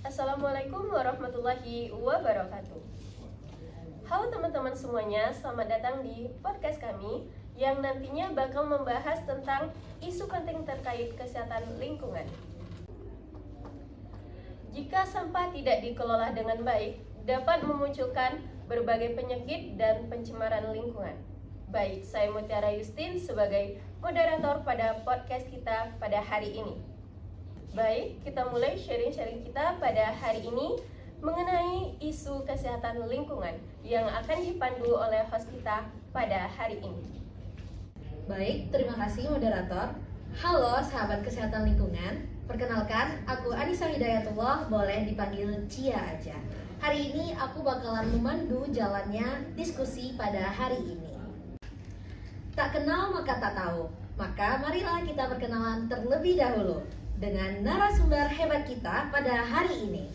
Assalamualaikum warahmatullahi wabarakatuh. Halo teman-teman semuanya, selamat datang di podcast kami yang nantinya bakal membahas tentang isu penting terkait kesehatan lingkungan. Jika sampah tidak dikelola dengan baik, dapat memunculkan berbagai penyakit dan pencemaran lingkungan. Baik, saya Mutiara Yustin sebagai moderator pada podcast kita pada hari ini. Baik, kita mulai sharing-sharing kita pada hari ini mengenai isu kesehatan lingkungan yang akan dipandu oleh host kita pada hari ini. Baik, terima kasih moderator. Halo sahabat kesehatan lingkungan. Perkenalkan, aku Anissa Hidayatullah, boleh dipanggil Cia aja. Hari ini aku bakalan memandu jalannya diskusi pada hari ini. Tak kenal maka tak tahu. Maka marilah kita perkenalan terlebih dahulu dengan narasumber hebat kita pada hari ini.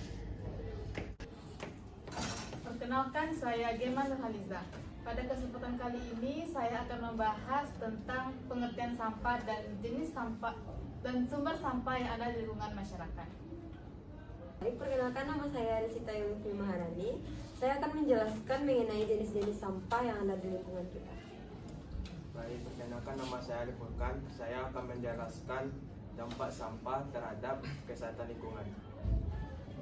Perkenalkan, saya Gema Nurhaliza. Pada kesempatan kali ini saya akan membahas tentang pengertian sampah dan jenis sampah dan sumber sampah yang ada di lingkungan masyarakat. Baik, perkenalkan, nama saya Risita Yulfi Maharani. Saya akan menjelaskan mengenai jenis-jenis sampah yang ada di lingkungan kita. Baik, perkenalkan, nama saya Ali Furkan. Saya akan menjelaskan dampak sampah terhadap kesehatan lingkungan.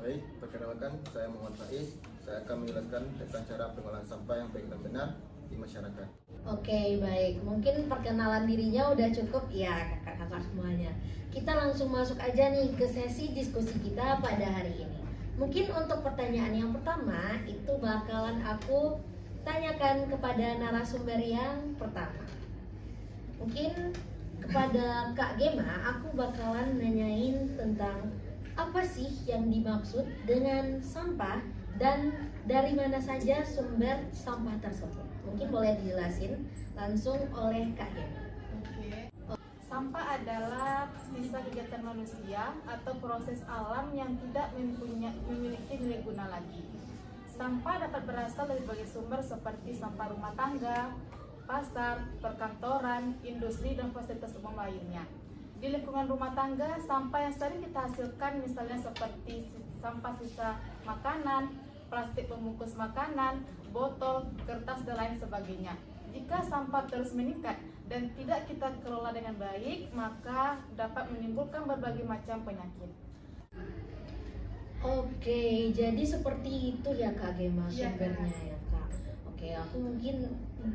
Baik, perkenalkan, saya Muhammad Faiz. Saya akan menjelaskan tentang cara pengolahan sampah yang baik dan benar di masyarakat. Oke, baik. Mungkin perkenalan dirinya udah cukup ya kakak-kakak semuanya. Kita langsung masuk aja nih ke sesi diskusi kita pada hari ini. Mungkin untuk pertanyaan yang pertama itu bakalan aku tanyakan kepada narasumber yang pertama. Mungkin kepada Kak Gema, aku bakalan nanyain tentang apa sih yang dimaksud dengan sampah dan dari mana saja sumber sampah tersebut. Mungkin boleh dijelasin langsung oleh Kak Gema. Oke. Sampah adalah sisa kegiatan manusia atau proses alam yang tidak memiliki nilai guna lagi. Sampah dapat berasal dari berbagai sumber seperti sampah rumah tangga, pasar, perkantoran, industri, dan fasilitas umum lainnya. Di lingkungan rumah tangga, sampah yang sering kita hasilkan misalnya seperti sampah sisa makanan, plastik pembungkus makanan, botol, kertas, dan lain sebagainya. Jika sampah terus meningkat dan tidak kita kelola dengan baik, maka dapat menimbulkan berbagai macam penyakit. Oke, jadi seperti itu ya Kak Gema sumbernya Kak. ya Kak. Oke, aku mungkin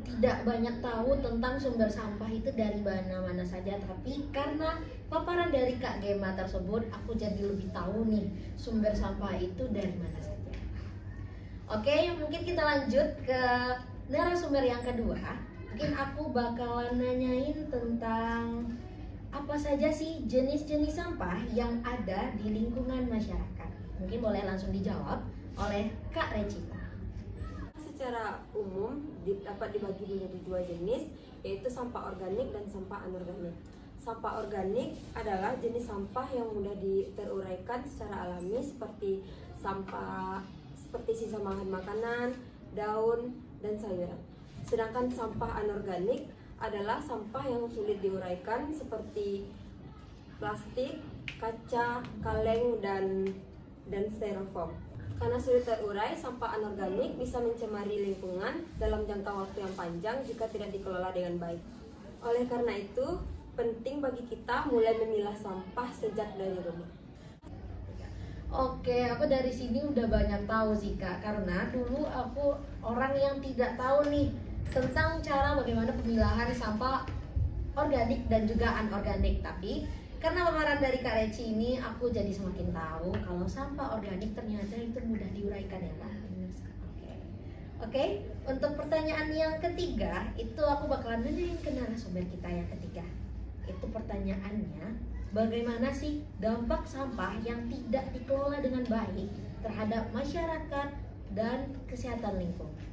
tidak banyak tahu tentang sumber sampah itu dari mana-mana saja, tapi karena paparan dari Kak Gema tersebut, aku jadi lebih tahu nih sumber sampah itu dari mana saja. Oke, mungkin kita lanjut ke narasumber yang kedua. Mungkin aku bakalan nanyain tentang apa saja sih jenis-jenis sampah yang ada di lingkungan masyarakat. Mungkin boleh langsung dijawab oleh Kak Recita. Secara umum dapat dibagi menjadi dua jenis, yaitu sampah organik dan sampah anorganik. Sampah organik adalah jenis sampah yang mudah teruraikan secara alami seperti sisa bahan makanan, daun, dan sayuran. Sedangkan sampah anorganik adalah sampah yang sulit diuraikan seperti plastik, kaca, kaleng, dan styrofoam. Karena sulit terurai, sampah anorganik bisa mencemari lingkungan dalam jangka waktu yang panjang jika tidak dikelola dengan baik. Oleh karena itu, penting bagi kita mulai memilah sampah sejak dari rumah. Oke, aku dari sini udah banyak tahu sih Kak, karena dulu aku orang yang tidak tahu nih tentang cara bagaimana pemilahan sampah organik dan juga anorganik. Tapi karena paparan dari Kak Reci ini, aku jadi semakin tahu kalau sampah organik ternyata itu mudah diuraikan ya Kak. Oke, untuk pertanyaan yang ketiga, itu aku bakalan nanyain ke narasumber kita yang ketiga. Itu pertanyaannya, bagaimana sih dampak sampah yang tidak dikelola dengan baik terhadap masyarakat dan kesehatan lingkungan?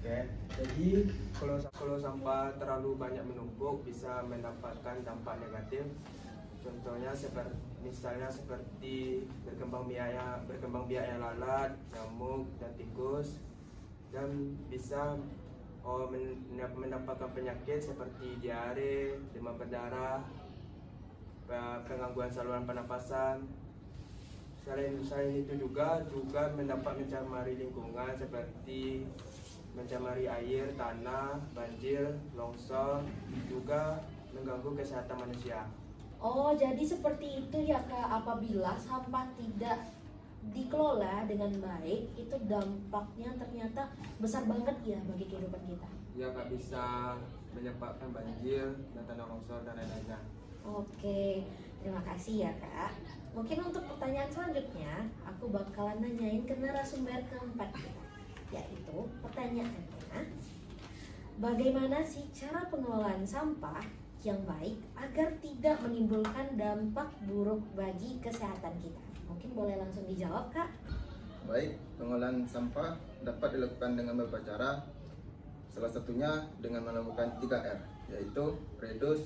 Oke, jadi kalau sampah terlalu banyak menumpuk bisa mendapatkan dampak negatif. Contohnya seperti berkembang biaknya lalat, nyamuk, dan tikus, dan bisa mendapatkan penyakit seperti diare, demam berdarah, gangguan saluran pernapasan, Selain itu juga mendapat mencemari lingkungan seperti mencemari air, tanah, banjir, longsor, juga mengganggu kesehatan manusia. Oh, jadi seperti itu ya Kak, apabila sampah tidak dikelola dengan baik, itu dampaknya ternyata besar banget ya bagi kehidupan kita. Ya, Kak, bisa menyebabkan banjir dan tanah longsor dan lain-lainnya. Oke, terima kasih ya Kak. Mungkin untuk pertanyaan selanjutnya, aku bakalan nanyain ke narasumber keempat kita, yaitu pertanyaannya, bagaimana sih cara pengelolaan sampah yang baik agar tidak menimbulkan dampak buruk bagi kesehatan kita? Mungkin boleh langsung dijawab Kak. Baik, pengolahan sampah dapat dilakukan dengan beberapa cara. Salah satunya dengan melakukan 3R, yaitu reduce,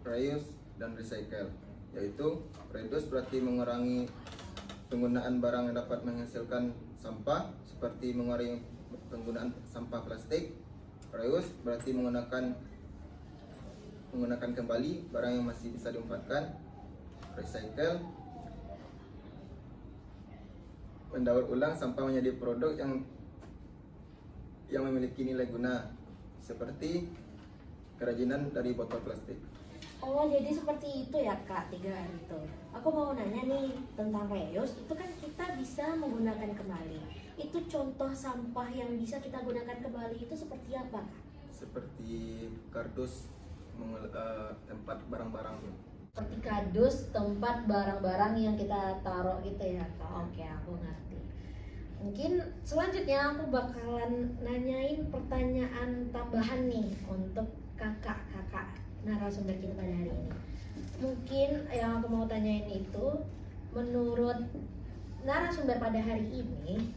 reuse, dan recycle. Yaitu reduce berarti mengurangi penggunaan barang yang dapat menghasilkan sampah, seperti mengurangi penggunaan sampah plastik. Reuse berarti menggunakan kembali barang yang masih bisa dimanfaatkan. Recycle mendaur ulang sampah menjadi produk yang memiliki nilai guna, seperti kerajinan dari botol plastik. Oh, jadi seperti itu ya Kak, 3R itu. Aku mau nanya nih tentang reuse, itu kan kita bisa menggunakan kembali. Itu contoh sampah yang bisa kita gunakan kembali itu seperti apa Kak? Seperti kardus, tempat barang-barang. Seperti kardus, tempat barang-barang yang kita taruh gitu ya Kak. Oke, aku ngerti. Mungkin selanjutnya aku bakalan nanyain pertanyaan tambahan nih untuk kakak-kakak narasumber kita pada hari ini. Mungkin yang aku mau tanyain itu, menurut narasumber pada hari ini,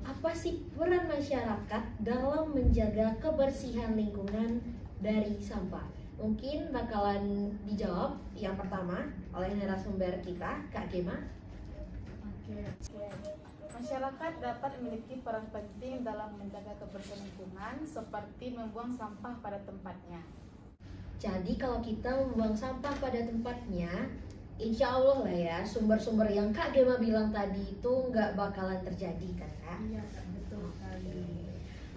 apa sih peran masyarakat dalam menjaga kebersihan lingkungan dari sampah? Mungkin bakalan dijawab yang pertama oleh narasumber kita, Kak Gema. Oke. Masyarakat dapat memiliki peran penting dalam menjaga kebersihan lingkungan seperti membuang sampah pada tempatnya. Jadi kalau kita membuang sampah pada tempatnya, insya Allah lah ya, sumber-sumber yang Kak Gema bilang tadi itu nggak bakalan terjadi kan Kak? Iya, betul sekali.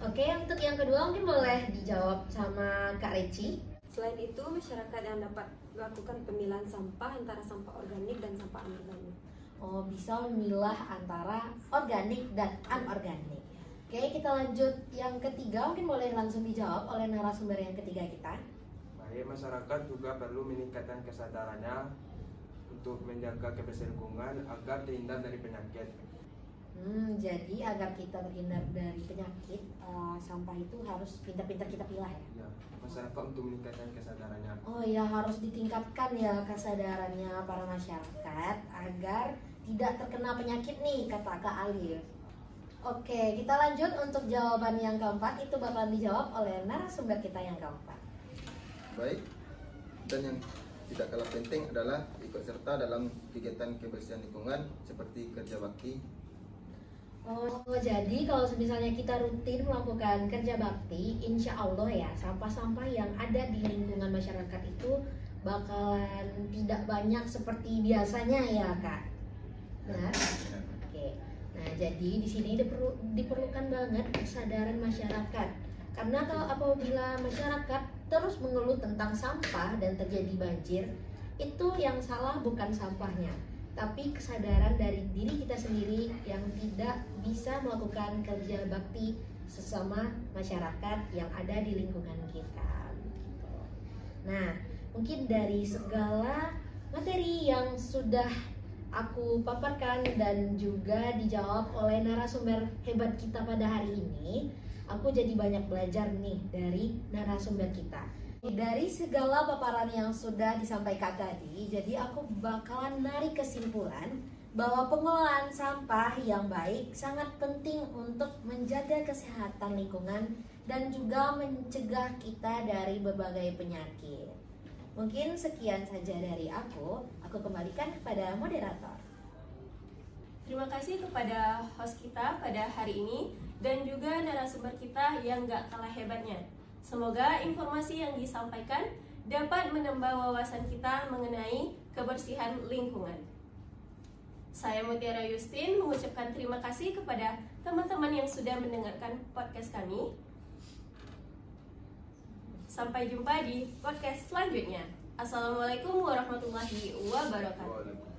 Oke, untuk yang kedua mungkin boleh dijawab sama Kak Reci. Selain itu, masyarakat yang dapat melakukan pemilahan sampah antara sampah organik dan sampah anorganik. Oh, bisa memilah antara organik dan anorganik. Oke, kita lanjut yang ketiga, mungkin boleh langsung dijawab oleh narasumber yang ketiga kita. Baik, masyarakat juga perlu meningkatkan kesadarannya untuk menjaga kebersihan lingkungan agar terhindar dari penyakit. Jadi agar kita terhindar dari penyakit, sampah itu harus pintar-pintar kita pilah ya. Ya, masyarakat untuk meningkatkan kesadarannya. Oh ya, harus ditingkatkan ya kesadarannya para masyarakat agar tidak terkena penyakit nih, kata Kak Alif. Oke, kita lanjut untuk jawaban yang keempat, itu bakal dijawab oleh narasumber kita yang keempat. Baik, dan yang tidak kalah penting adalah ikut serta dalam kegiatan kebersihan lingkungan seperti kerja bakti. Oh, jadi kalau misalnya kita rutin melakukan kerja bakti, insya Allah ya sampah-sampah yang ada di lingkungan masyarakat itu bakalan tidak banyak seperti biasanya ya Kak. Benar? Oke. Nah, jadi di sini diperlukan banget kesadaran masyarakat. Karena kalau apabila masyarakat terus mengeluh tentang sampah dan terjadi banjir, itu yang salah bukan sampahnya, tapi kesadaran dari diri kita sendiri yang tidak bisa melakukan kerja bakti sesama masyarakat yang ada di lingkungan kita. Nah, mungkin dari segala materi yang sudah aku paparkan dan juga dijawab oleh narasumber hebat kita pada hari ini, aku jadi banyak belajar nih dari narasumber kita. Dari segala paparan yang sudah disampaikan tadi, jadi aku bakalan narik kesimpulan bahwa pengelolaan sampah yang baik sangat penting untuk menjaga kesehatan lingkungan dan juga mencegah kita dari berbagai penyakit. Mungkin sekian saja dari aku kembalikan kepada moderator. Terima kasih kepada host kita pada hari ini dan juga narasumber kita yang gak kalah hebatnya. Semoga informasi yang disampaikan dapat menambah wawasan kita mengenai kebersihan lingkungan. Saya Mutiara Yustin mengucapkan terima kasih kepada teman-teman yang sudah mendengarkan podcast kami. Sampai jumpa di podcast selanjutnya. Assalamualaikum warahmatullahi wabarakatuh. Waalaikumsalam.